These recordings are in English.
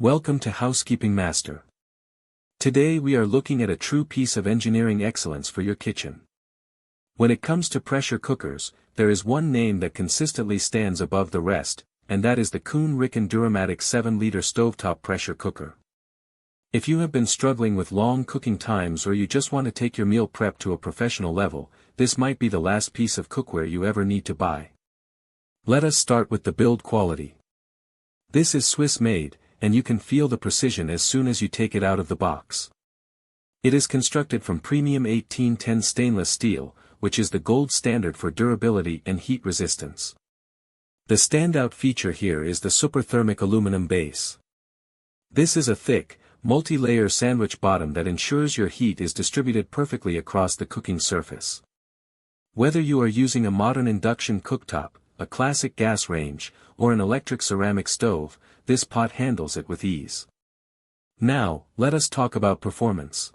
Welcome to Housekeeping Master. Today we are looking at a true piece of engineering excellence for your kitchen. When it comes to pressure cookers, there is one name that consistently stands above the rest, and that is the Kuhn Rikon DUROMATIC 7.0L Stovetop pressure cooker. If you have been struggling with long cooking times or you just want to take your meal prep to a professional level, this might be the last piece of cookware you ever need to buy. Let us start with the build quality. This is Swiss-made, and you can feel the precision as soon as you take it out of the box. It is constructed from premium 1810 stainless steel, which is the gold standard for durability and heat resistance. The standout feature here is the Superthermic aluminum base. This is a thick, multi-layer sandwich bottom that ensures your heat is distributed perfectly across the cooking surface. Whether you are using a modern induction cooktop, a classic gas range, or an electric ceramic stove, this pot handles it with ease. Now, let us talk about performance.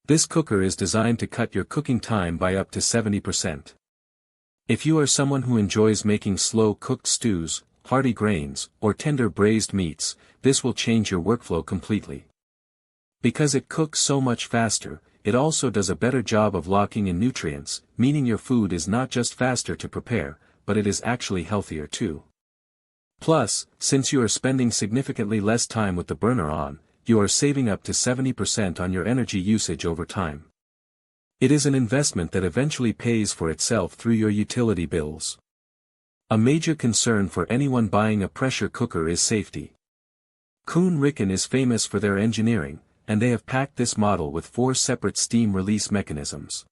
This cooker is designed to cut your cooking time by up to 70%. If you are someone who enjoys making slow-cooked stews, hearty grains, or tender braised meats, this will change your workflow completely. Because it cooks so much faster, it also does a better job of locking in nutrients, meaning your food is not just faster to prepare, but it is actually healthier too. Plus, since you are spending significantly less time with the burner on, you are saving up to 70% on your energy usage over time. It is an investment that eventually pays for itself through your utility bills. A major concern for anyone buying a pressure cooker is safety. Kuhn Rikon is famous for their engineering, and they have packed this model with 4 separate steam release mechanisms.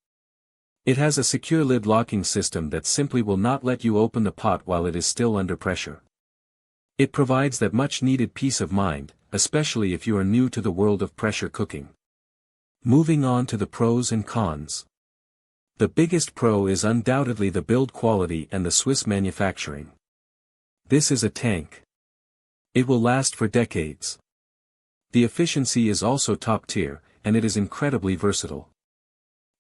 It has a secure lid locking system that simply will not let you open the pot while it is still under pressure. It provides that much-needed peace of mind, especially if you are new to the world of pressure cooking. Moving on to the pros and cons. The biggest pro is undoubtedly the build quality and the Swiss manufacturing. This is a tank. It will last for decades. The efficiency is also top tier, and it is incredibly versatile.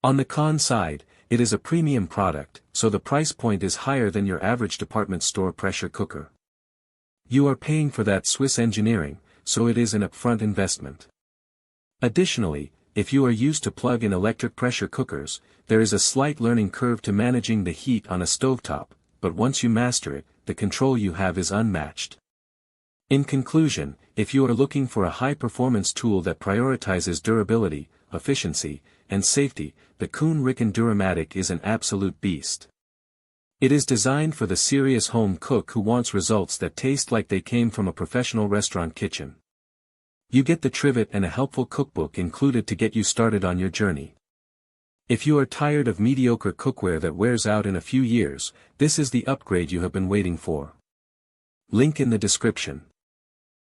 On the con side, it is a premium product, so the price point is higher than your average department store pressure cooker. You are paying for that Swiss engineering, so it is an upfront investment. Additionally, if you are used to plug-in electric pressure cookers, there is a slight learning curve to managing the heat on a stovetop, but once you master it, the control you have is unmatched. In conclusion, if you are looking for a high-performance tool that prioritizes durability, efficiency, and safety, the Kuhn Rikon DUROMATIC is an absolute beast. It is designed for the serious home cook who wants results that taste like they came from a professional restaurant kitchen. You get the trivet and a helpful cookbook included to get you started on your journey. If you are tired of mediocre cookware that wears out in a few years, this is the upgrade you have been waiting for. Link in the description.